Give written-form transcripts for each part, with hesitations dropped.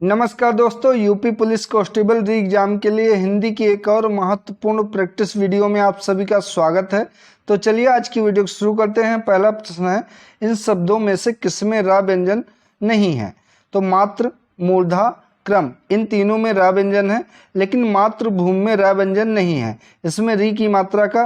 नमस्कार दोस्तों, UP police constable री एग्जाम के लिए हिंदी की एक और महत्वपूर्ण प्रैक्टिस वीडियो में आप सभी का स्वागत है। तो चलिए आज की वीडियो शुरू करते हैं। पहला प्रश्न है, इन शब्दों में से किसमें रा व्यंजन नहीं है? तो मात्र, मूर्धा, क्रम, इन तीनों में रा व्यंजन है, लेकिन मातृभूमि में रा व्यंजन नहीं है। इसमें री की मात्रा का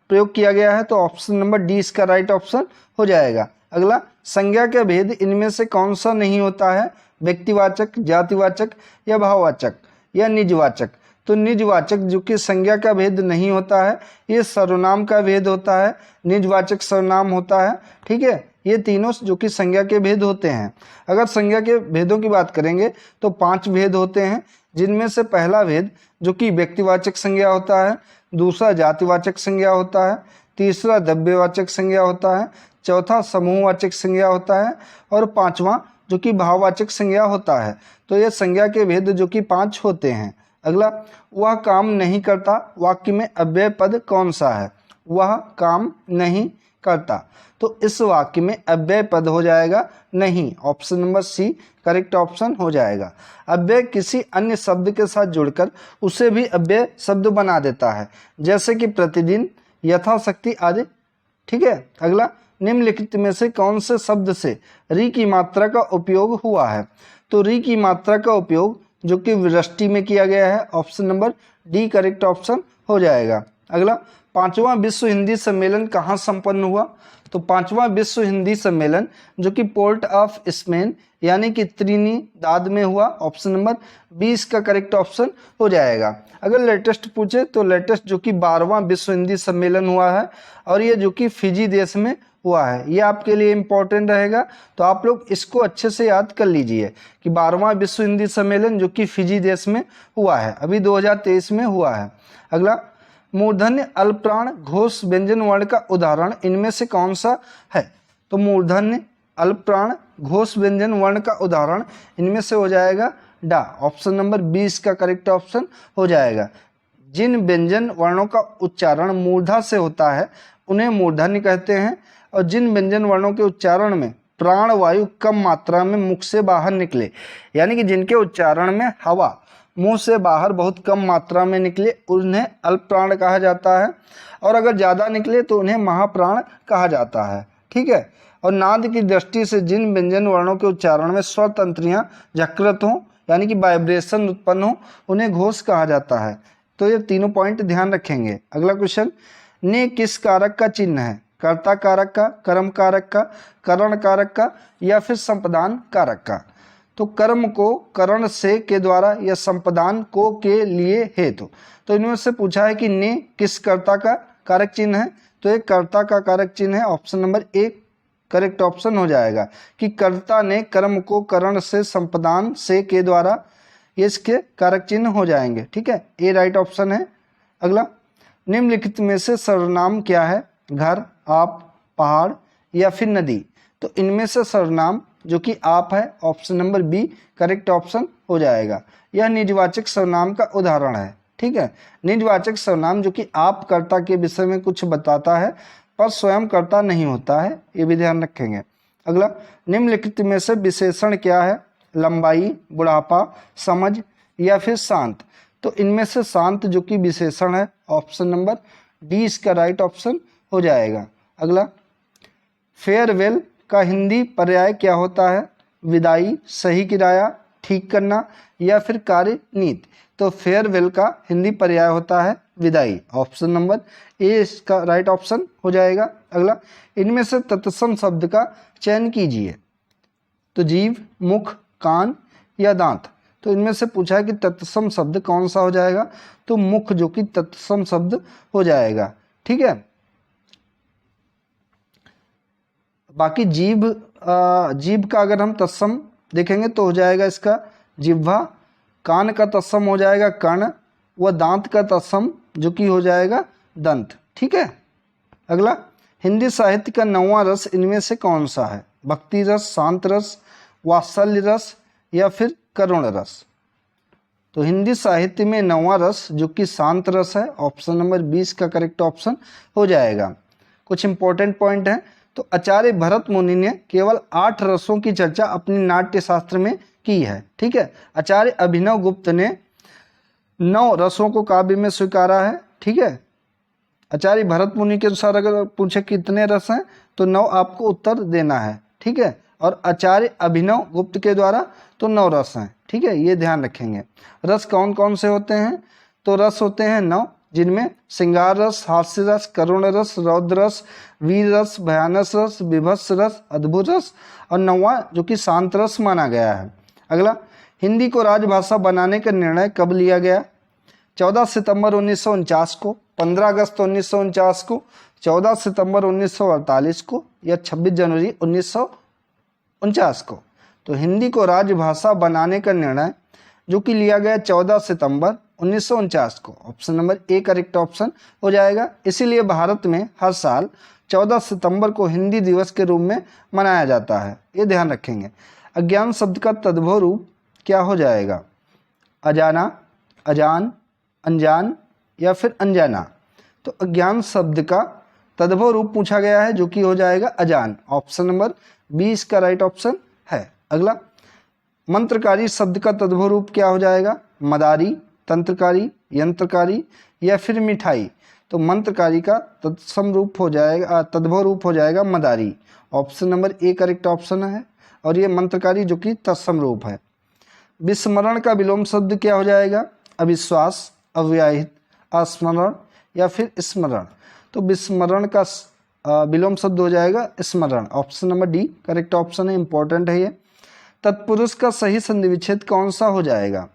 प्रयोग किया गया है, तो ऑप्शन नंबर डी इसका राइट ऑप्शन हो जाएगा। अगला, संज्ञा का भेद इनमें से कौन सा नहीं होता है? व्यक्तिवाचक, जातिवाचक या भाववाचक या निजवाचक? तो निजवाचक जो कि संज्ञा का भेद नहीं होता है, ये सर्वनाम का भेद होता है। निजवाचक सर्वनाम होता है, ठीक है। ये तीनों जो कि संज्ञा के भेद होते हैं। अगर संज्ञा के भेदों की बात करेंगे तो 5 भेद होते हैं, जिनमें से पहला भेद जो कि व्यक्तिवाचक संज्ञा होता है, दूसरा जातिवाचक संज्ञा होता है, तीसरा द्रव्यवाचक संज्ञा होता है, चौथा समूहवाचक संज्ञा होता है और पांचवा जो कि भाववाचक संज्ञा होता है। तो ये संज्ञा के भेद जो कि 5 होते हैं। अगला, वह काम नहीं करता वाक्य में अव्यय पद कौन सा है? वह काम नहीं करता, तो इस वाक्य में अव्यय पद हो जाएगा नहीं। Option number C correct option हो जाएगा। अव्यय किसी अन्य शब्द के साथ जुड़कर उसे भी अव्यय शब्द बना देता है, जैसे कि प्रतिदिन, यथाशक्ति आदि, ठीक है। अगला, निम्नलिखित में से कौन से शब्द से री की मात्रा का उपयोग हुआ है? तो री की मात्रा का उपयोग जो कि वृष्टि में किया गया है। Option number D correct option हो जाएगा। अगला, 5वां विश्व हिंदी सम्मेलन कहाँ संपन्न हुआ? तो 5वां विश्व हिंदी सम्मेलन जो कि पोर्ट ऑफ स्पेन यानी कि त्रिनिदाद में हुआ। ऑप्शन नंबर 20 का करेक्ट ऑप्शन हो जाएगा। अगर लेटेस्ट पूछे तो लेटेस्ट जो कि 12वां विश्व हिंदी सम्मेलन हुआ है और ये जो कि फिजी देश में हुआ है। ये आपके लिए इम्पोर्टेंट रहेगा, तो आप लोग इसको अच्छे से याद कर लीजिए कि 12वां विश्व हिंदी सम्मेलन जो कि फिजी देश में हुआ है, अभी 2023 में हुआ है। अगला, मूर्धन्य अल्पप्राण घोष व्यंजन वर्ण का उदाहरण इनमें से कौन सा है? तो मूर्धन्य अल्पप्राण घोष व्यंजन वर्ण का उदाहरण इनमें से हो जाएगा डा। ऑप्शन नंबर 20 का करेक्ट ऑप्शन हो जाएगा। जिन व्यंजन वर्णों का उच्चारण मूर्धा से होता है उन्हें मूर्धन्य कहते हैं, और जिन व्यंजन वर्णों के उच्चारण में प्राण वायु कम मात्रा में मुख से बाहर निकले, यानी कि जिनके उच्चारण में हवा मुंह से बाहर बहुत कम मात्रा में निकले, उन्हें अल्प प्राण कहा जाता है, और अगर ज़्यादा निकले तो उन्हें महाप्राण कहा जाता है, ठीक है। और नाद की दृष्टि से जिन व्यंजन वर्णों के उच्चारण में स्वर तंत्रियां जागृत हों, यानी कि वाइब्रेशन उत्पन्न हो, उन्हें घोष कहा जाता है। तो ये तीनों पॉइंट ध्यान रखेंगे। अगला क्वेश्चन, ने किस कारक का चिन्ह है? कर्ता कारक का, कर्म कारक का, करण कारक का या फिर संपदान कारक का? तो कर्म को करण से के द्वारा या संपदान को के लिए हेतु। तो इनमें से पूछा है कि ने किस कर्ता का कारक चिन्ह है? तो एक कर्ता का कारक चिन्ह है। Option number A correct option हो जाएगा कि कर्ता ने कर्म को करण से संपदान से के द्वारा, ये इसके कारक चिन्ह हो जाएंगे, ठीक है। ए राइट ऑप्शन है। अगला, निम्नलिखित में से सर्वनाम क्या है? घर, आप, पहाड़ या फिर नदी? तो इनमें से सर्वनाम जो कि आप है। Option number B correct option हो जाएगा। यह निजवाचक सर्वनाम का उदाहरण है, ठीक है। निजवाचक सर्वनाम जो कि आप कर्ता के विषय में कुछ बताता है पर स्वयं कर्ता नहीं होता है, ये भी ध्यान रखेंगे। अगला, निम्नलिखित में से विशेषण क्या है? लंबाई, बुढ़ापा, समझ या फिर शांत? तो इनमें से शांत जो कि विशेषण है। ऑप्शन नंबर डी इसका राइट ऑप्शन हो जाएगा। अगला, फेयरवेल का हिंदी पर्याय क्या होता है? विदाई, सही किराया, ठीक करना या फिर कार्य नीति? तो फेयरवेल का हिंदी पर्याय होता है विदाई। ऑप्शन नंबर ए इसका राइट ऑप्शन हो जाएगा। अगला, इनमें से तत्सम शब्द का चयन कीजिए। तो जीभ, मुख, कान या दांत? तो इनमें से पूछा है कि तत्सम शब्द कौन सा हो जाएगा? तो मुख जो कि तत्सम शब्द हो जाएगा, ठीक है। बाकी जीभ का अगर हम तत्सम देखेंगे तो हो जाएगा इसका जिह्वा, कान का तत्सम हो जाएगा कर्ण, व दांत का तत्सम जो कि हो जाएगा दंत, ठीक है। अगला, हिंदी साहित्य का 9वां रस इनमें से कौन सा है? भक्ति रस, शांत रस, वात्सल्य रस या फिर करुण रस? तो हिंदी साहित्य में 9वां रस जो कि शांत रस है। ऑप्शन नंबर 20 का करेक्ट ऑप्शन हो जाएगा। कुछ इंपॉर्टेंट पॉइंट हैं। तो आचार्य भरत मुनि ने केवल 8 रसों की चर्चा अपनी नाट्य शास्त्र में की है। ठीक है, आचार्य अभिनव गुप्त ने 9 रसों को काव्य में स्वीकारा है। ठीक है, आचार्य भरत मुनि के अनुसार अगर पूछे कितने रस हैं तो 9 आपको उत्तर देना है। ठीक है, और आचार्य अभिनव गुप्त के द्वारा तो 9 रस हैं। ठीक है, ये ध्यान रखेंगे। रस कौन कौन से होते हैं? तो रस होते हैं 9, जिनमें श्रृंगार रस, हास्य रस, करुण रस, रौद्र रस, वीर रस, भयानक रस, विभत्स रस, अद्भुत रस, और 9वां जो कि शांत रस माना गया है। अगला, हिंदी को राजभाषा बनाने का निर्णय कब लिया गया? 14 सितंबर 1949 को, 15 अगस्त 1949 को, 14 सितंबर 1948 को, या 26 जनवरी 1949 को। तो हिंदी को राजभाषा बनाने का निर्णय जो कि लिया गया 14 सितंबर 1949 को। Option number A correct option हो जाएगा। इसीलिए भारत में हर साल 14 सितंबर को हिंदी दिवस के रूप में मनाया जाता है, ये ध्यान रखेंगे। अज्ञान शब्द का तद्भव रूप क्या हो जाएगा? अजाना, अजान, अनजान, या फिर अनजाना। तो अज्ञान शब्द का तद्भव रूप पूछा गया है जो कि हो जाएगा अजान। ऑप्शन नंबर 20 का राइट ऑप्शन है। अगला, मंत्रकारी शब्द का तद्भव रूप क्या हो जाएगा? मदारी, तंत्रकारी, यंत्रकारी, या फिर मिठाई। तो मंत्रकारी का तत्सम रूप हो जाएगा, तद्भव रूप हो जाएगा मदारी। Option number A correct option है, और ये मंत्रकारी जो कि तत्सम रूप है। विस्मरण का विलोम शब्द क्या हो जाएगा? अविश्वास, अव्याहित, अस्मरण, या फिर स्मरण। तो विस्मरण का विलोम शब्द हो जाएगा स्मरण। Option number D correct option है, इंपॉर्टेंट है ये। तत्पुरुष का सही संधि विच्छेद कौन सा हो जाएगा?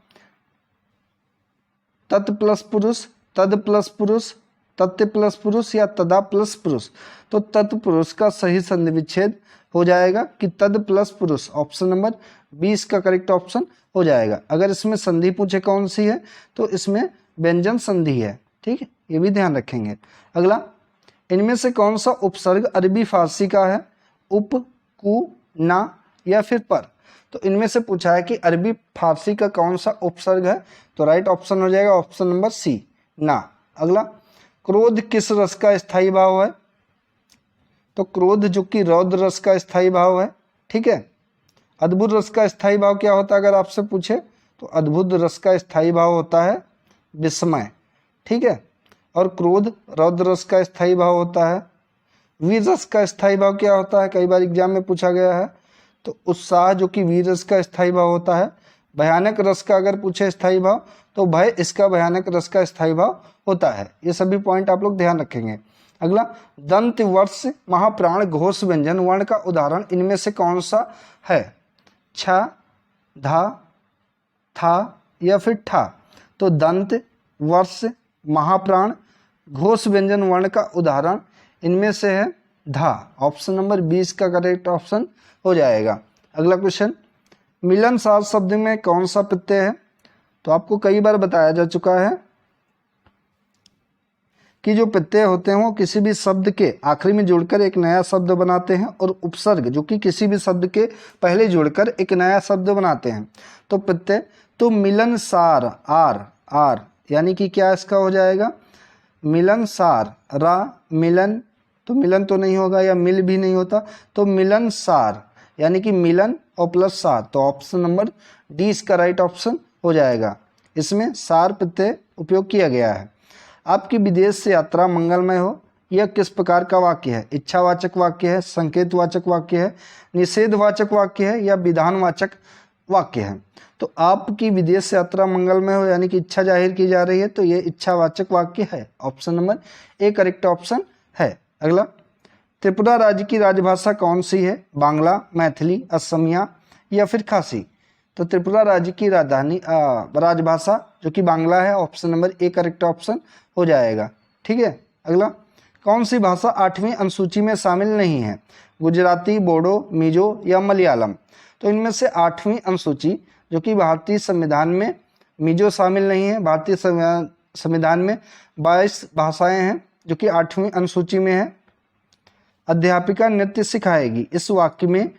तत् प्लस पुरुष, तद प्लस पुरुष, तत् प्लस पुरुष, या तदा प्लस पुरुष। तो तत्पुरुष का सही संधि विच्छेद हो जाएगा कि तद प्लस पुरुष। ऑप्शन नंबर 20 का करेक्ट ऑप्शन हो जाएगा। अगर इसमें संधि पूछे कौन सी है तो इसमें व्यंजन संधि है। ठीक है, ये भी ध्यान रखेंगे। अगला, इनमें से कौन सा उपसर्ग अरबी फारसी का है? उप, कु, ना, या फिर पर। तो इनमें से पूछा है कि अरबी फारसी का कौन सा उपसर्ग है, तो राइट ऑप्शन हो जाएगा ऑप्शन नंबर सी, ना। अगला, क्रोध किस रस का स्थायी भाव है? तो क्रोध जो कि रौद्र रस का स्थायी भाव है। ठीक है, अद्भुत रस का स्थायी भाव क्या होता है अगर आपसे पूछे? तो अद्भुत रस का स्थायी भाव होता है विस्मय। ठीक है, और क्रोध रौद्र रस का स्थायी भाव होता है। वीर रस का स्थायी भाव क्या होता है? कई बार एग्जाम में पूछा गया है। तो उत्साह जो कि वीर रस का स्थायी भाव होता है। भयानक रस का अगर पूछे स्थायी भाव तो भय इसका भयानक रस का स्थायी भाव होता है। ये सभी पॉइंट आप लोग ध्यान रखेंगे। अगला, दंत वर्ष महाप्राण घोष व्यंजन वर्ण का उदाहरण इनमें से कौन सा है? छ, धा, था, या फिर ठा। तो दंत वर्ष महाप्राण घोष व्यंजन वर्ण का उदाहरण इनमें से है धा। ऑप्शन नंबर 20 का करेक्ट ऑप्शन हो जाएगा। अगला क्वेश्चन, मिलनसार शब्द में कौन सा प्रत्यय है? तो आपको कई बार बताया जा चुका है कि जो प्रत्यय होते हैं वो किसी भी शब्द के आखिरी में जुड़कर एक नया शब्द बनाते हैं, और उपसर्ग जो कि किसी भी शब्द के पहले जुड़कर एक नया शब्द बनाते हैं। तो प्रत्यय, तो मिलनसार, आर, आर यानी कि क्या इसका हो जाएगा? मिलनसार, रा, मिलन, तो मिलन तो नहीं होगा, या मिल भी नहीं होता, तो मिलनसार यानी कि मिलन और प्लस सार। तो ऑप्शन नंबर डी इसका राइट ऑप्शन हो जाएगा। इसमें सार प्रत्यय उपयोग किया गया है। आपकी विदेश से यात्रा मंगलमय हो, यह किस प्रकार का वाक्य है? इच्छावाचक वाक्य है, संकेतवाचक वाक्य है, निषेधवाचक वाक्य है, या विधानवाचक वाक्य है? तो आपकी विदेश यात्रा मंगलमय हो यानी कि इच्छा जाहिर की जा रही है, तो ये इच्छावाचक वाक्य है। Option number A correct option है। अगला, त्रिपुरा राज्य की राजभाषा कौन सी है? बांग्ला, मैथिली, असमिया, या फिर खासी। तो त्रिपुरा राज्य की राजधानी राजभाषा जो कि बांग्ला है। Option number A correct option हो जाएगा। ठीक है, अगला, कौन सी भाषा 8वीं अनुसूची में शामिल नहीं है? गुजराती, बोडो, मिजो, या मलयालम। तो इनमें से 8वीं अनुसूची जो कि भारतीय संविधान में मिजो शामिल नहीं है। भारतीय संविधान में 22 भाषाएं हैं जो कि 8वीं अनुसूची में है। अध्यापिका नृत्य सिखाएगी, इस वाक्य में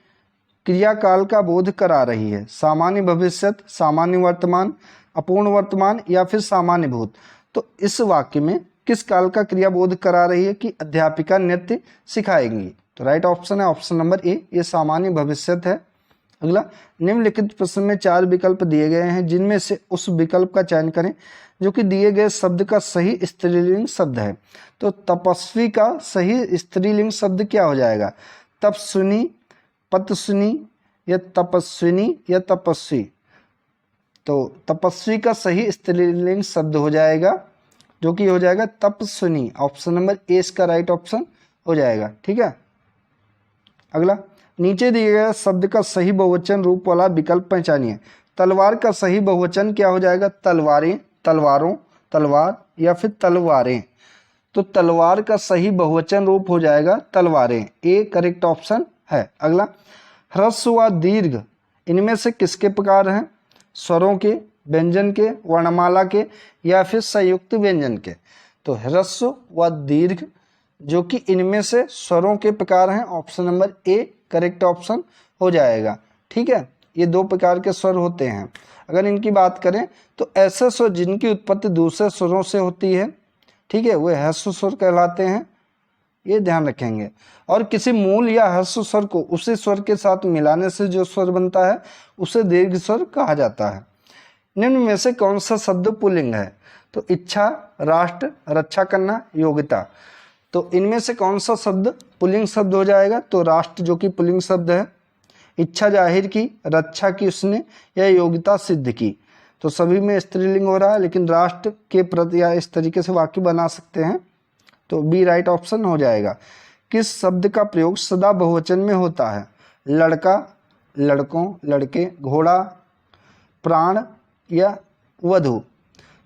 क्रियाकाल का बोध करा रही है। सामान्य भविष्यत, सामान्य वर्तमान, अपूर्ण वर्तमान, या फिर सामान्य भूत। तो इस वाक्य में किस काल का क्रिया बोध करा रही है कि अध्यापिका नृत्य सिखाएंगी? तो राइट ऑप्शन है ऑप्शन नंबर ए, ये सामान्य भविष्यत है। अगला, निम्नलिखित प्रश्न में 4 विकल्प दिए गए हैं, जिनमें से उस विकल्प का चयन करें जो कि दिए गए शब्द का सही स्त्रीलिंग शब्द है। तो तपस्वी का सही स्त्रीलिंग शब्द क्या हो जाएगा? तपस्विनी, पतस्विनी या तपस्विनी या तपस्वी। तो तपस्वी का सही स्त्रीलिंग शब्द हो जाएगा जो कि हो जाएगा तपस्विनी। ऑप्शन नंबर ए इसका राइट ऑप्शन हो जाएगा। ठीक है। अगला, नीचे दिए गए शब्द का सही बहुवचन रूप वाला विकल्प पहचानिए। तलवार का सही बहुवचन क्या हो जाएगा? तलवारें, तलवारों, तलवार या फिर तलवारें। तो तलवार का सही बहुवचन रूप हो जाएगा तलवारें। ए करेक्ट ऑप्शन है। अगला, ह्रस्व व दीर्घ इनमें से किसके प्रकार हैं? स्वरों के, व्यंजन के, वर्णमाला के या फिर संयुक्त व्यंजन के। तो ह्रस्व व दीर्घ जो कि इनमें से स्वरों के प्रकार हैं। Option number A correct option हो जाएगा। ठीक है, ये 2 प्रकार के स्वर होते हैं। अगर इनकी बात करें तो ऐसे स्वर जिनकी उत्पत्ति दूसरे स्वरों से होती है, ठीक है, वे ह्रस्व स्वर कहलाते हैं, ये ध्यान रखेंगे। और किसी मूल या ह्रस्व स्वर को उसी स्वर के साथ मिलाने से जो स्वर बनता है उसे दीर्घ स्वर कहा जाता है। निम्न में से कौन सा शब्द पुल्लिंग है? तो इच्छा, राष्ट्र, रक्षा करना, योग्यता। तो इनमें से कौन सा शब्द पुल्लिंग शब्द हो जाएगा? तो राष्ट्र जो कि पुल्लिंग शब्द है, इच्छा जाहिर की, रक्षा की उसने, या योग्यता सिद्ध की। तो सभी में स्त्रीलिंग हो रहा है, लेकिन राष्ट्र के प्रति या इस तरीके से वाक्य बना सकते हैं। तो बी राइट ऑप्शन हो जाएगा। किस शब्द का प्रयोग सदा बहुवचन में होता है? लड़का, लड़कों, लड़के, घोड़ा, प्राण या वधु।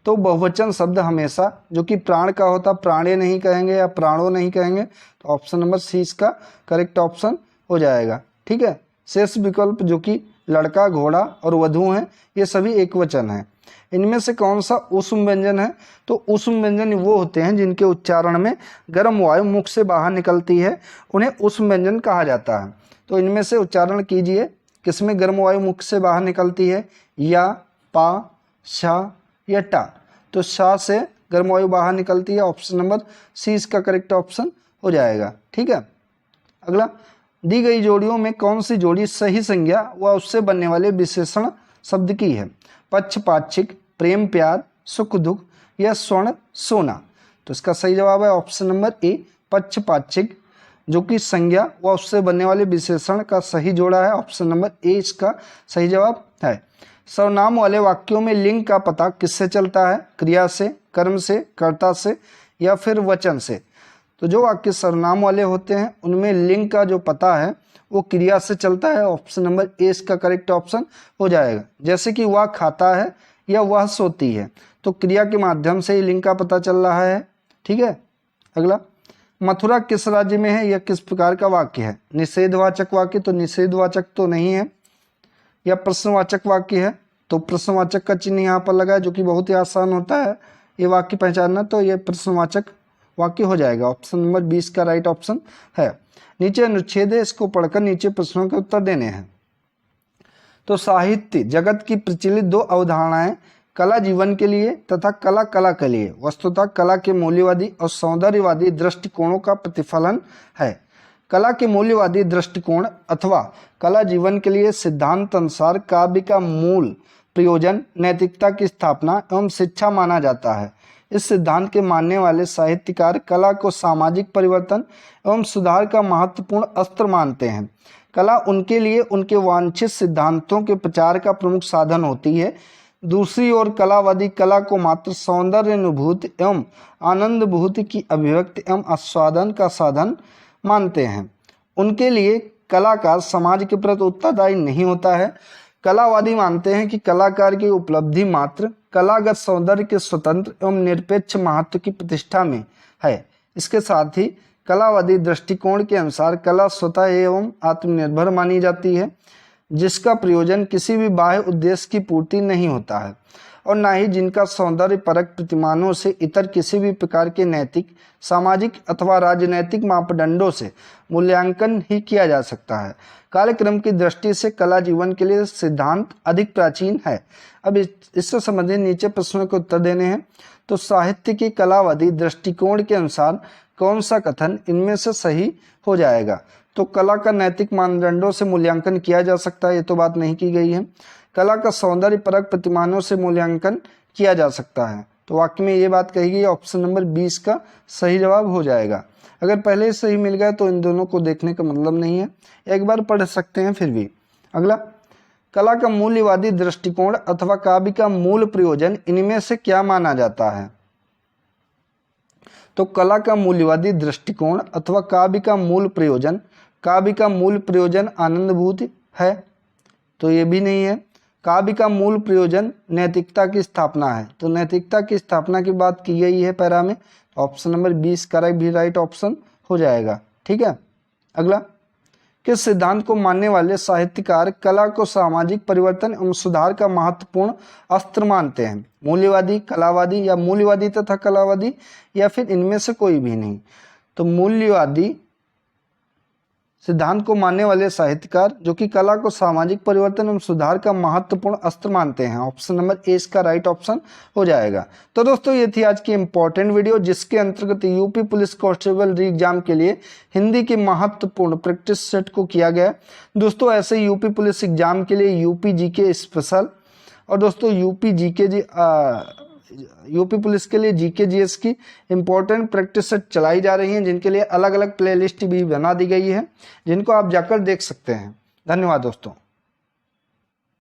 तो बहुवचन शब्द हमेशा जो कि प्राण का होता, प्राणे नहीं कहेंगे या प्राणों नहीं कहेंगे। तो ऑप्शन नंबर सी इसका करेक्ट ऑप्शन हो जाएगा। ठीक है। शेष विकल्प जो कि लड़का, घोड़ा और वधु हैं, ये सभी एक वचन हैं। इनमें से कौन सा ऊष्म व्यंजन है? तो ऊष्म व्यंजन वो होते हैं जिनके उच्चारण में गर्म वायु मुख से बाहर निकलती है, उन्हें ऊष्म व्यंजन कहा जाता है। तो इनमें से उच्चारण कीजिए, किसमें गर्म वायु मुख से बाहर निकलती है? या, पा, शा या टा। तो शा से गर्म वायु बाहर निकलती है। ऑप्शन नंबर सी इसका करेक्ट ऑप्शन हो जाएगा। ठीक है। अगला, दी गई जोड़ियों में कौन सी जोड़ी सही संज्ञा व उससे बनने वाले विशेषण शब्द की है? पक्षपाक्षिक, प्रेम प्यार, सुख दुख या स्वर्ण सोना। तो इसका सही जवाब है ऑप्शन नंबर ए पक्षपाक्षिक, जो कि संज्ञा व उससे बनने वाले विशेषण का सही जोड़ा है। ऑप्शन नंबर ए इसका सही जवाब है। सर्वनाम वाले वाक्यों में लिंग का पता किससे चलता है? क्रिया से, कर्म से, कर्ता से या फिर वचन से। तो जो वाक्य सर्वनाम वाले होते हैं उनमें लिंग का जो पता है वो क्रिया से चलता है। ऑप्शन नंबर ए इसका करेक्ट ऑप्शन हो जाएगा। जैसे कि वह खाता है या वह सोती है, तो क्रिया के माध्यम से ही लिंग का पता चल रहा है। ठीक है। अगला, मथुरा किस राज्य में है? यह किस प्रकार का वाक्य है? निषेधवाचक वाक्य, तो निषेधवाचक तो नहीं है। या प्रश्नवाचक वाक्य है, तो प्रश्नवाचक का चिन्ह यहाँ पर लगा है, जो कि बहुत ही आसान होता है ये वाक्य पहचानना। तो ये प्रश्नवाचक वाक्य हो जाएगा। ऑप्शन नंबर 20 का राइट ऑप्शन है। नीचे अनुच्छेद है, इसको पढ़कर नीचे प्रश्नों के उत्तर देने हैं। तो साहित्य जगत की प्रचलित 2 अवधारणाएं कला जीवन के लिए तथा कला कला के लिए वस्तुतः कला के मूल्यवादी और सौंदर्यवादी दृष्टिकोणों का प्रतिफलन है। कला के मूल्यवादी दृष्टिकोण अथवा कला जीवन के लिए सिद्धांत अनुसार काव्य का मूल प्रयोजन नैतिकता की स्थापना एवं शिक्षा माना जाता है। इस सिद्धांत के मानने वाले साहित्यकार कला को सामाजिक परिवर्तन एवं सुधार का महत्वपूर्ण अस्त्र मानते हैं। कला उनके लिए उनके वांछित सिद्धांतों के प्रचार का प्रमुख साधन होती है। दूसरी ओर कलावादी कला को मात्र सौंदर्य अनुभूति एवं आनंदभूति की अभिव्यक्ति एवं आस्वादन का साधन मानते हैं। उनके लिए कलाकार समाज के प्रति उत्तरदायी नहीं होता है। कलावादी मानते हैं कि कलाकार की उपलब्धि मात्र कलागत सौंदर्य के स्वतंत्र एवं निरपेक्ष महत्व की प्रतिष्ठा में है। इसके साथ ही कलावादी दृष्टिकोण के अनुसार कला स्वतः एवं आत्मनिर्भर मानी जाती है, जिसका प्रयोजन किसी भी बाह्य उद्देश्य की पूर्ति नहीं होता है और न ही जिनका सौंदर्य परक प्रतिमानों से इतर किसी भी प्रकार के नैतिक, सामाजिक अथवा राजनैतिक मापदंडों से मूल्यांकन ही किया जा सकता है। कार्यक्रम की दृष्टि से कला जीवन के लिए सिद्धांत अधिक प्राचीन है। अब इससे संबंधित नीचे प्रश्नों के उत्तर देने हैं। तो साहित्य की कलावादी दृष्टिकोण के अनुसार कौन सा कथन इनमें से सही हो जाएगा? तो कला का नैतिक मानदंडों से मूल्यांकन किया जा सकता है, ये तो बात नहीं की गई है। कला का सौंदर्य परक प्रतिमानों से मूल्यांकन किया जा सकता है, तो वाक्य में ये बात कही गई, ऑप्शन नंबर 20 का सही जवाब हो जाएगा। अगर पहले ही सही मिल गया तो इन दोनों को देखने का मतलब नहीं है, एक बार पढ़ सकते हैं फिर भी। अगला, कला का मूल्यवादी दृष्टिकोण अथवा काव्य का मूल प्रयोजन इनमें से क्या माना जाता है? तो कला का मूल्यवादी दृष्टिकोण अथवा काव्य का मूल प्रयोजन, काव्य का मूल प्रयोजन आनंदभूत है, तो ये भी नहीं है। काव्य का मूल प्रयोजन नैतिकता की स्थापना है, तो नैतिकता की स्थापना की बात की गई है पैरा में, ऑप्शन नंबर 20 करेक्ट भी राइट ऑप्शन हो जाएगा। ठीक है। अगला, किस सिद्धांत को मानने वाले साहित्यकार कला को सामाजिक परिवर्तन एवं सुधार का महत्वपूर्ण अस्त्र मानते हैं? मूल्यवादी, कलावादी या मूल्यवादी तथा कलावादी, या फिर इनमें से कोई भी नहीं? तो मूल्यवादी सिद्धांत को मानने वाले साहित्यकार जो कि कला को सामाजिक परिवर्तन एवं सुधार का महत्वपूर्ण अस्त्र मानते हैं, ऑप्शन नंबर ए इसका राइट ऑप्शन हो जाएगा। तो दोस्तों ये थी आज की इंपॉर्टेंट वीडियो, जिसके अंतर्गत यूपी पुलिस कांस्टेबल री एग्जाम के लिए हिंदी के महत्वपूर्ण प्रैक्टिस सेट को किया गया। दोस्तों ऐसे यूपी पुलिस एग्जाम के लिए यूपी जीके स्पेशल और दोस्तों यूपी पुलिस के लिए जीके जीएस की इंपॉर्टेंट प्रैक्टिस सेट चलाई जा रही हैं, जिनके लिए अलग अलग प्लेलिस्ट भी बना दी गई है, जिनको आप जाकर देख सकते हैं। धन्यवाद दोस्तों।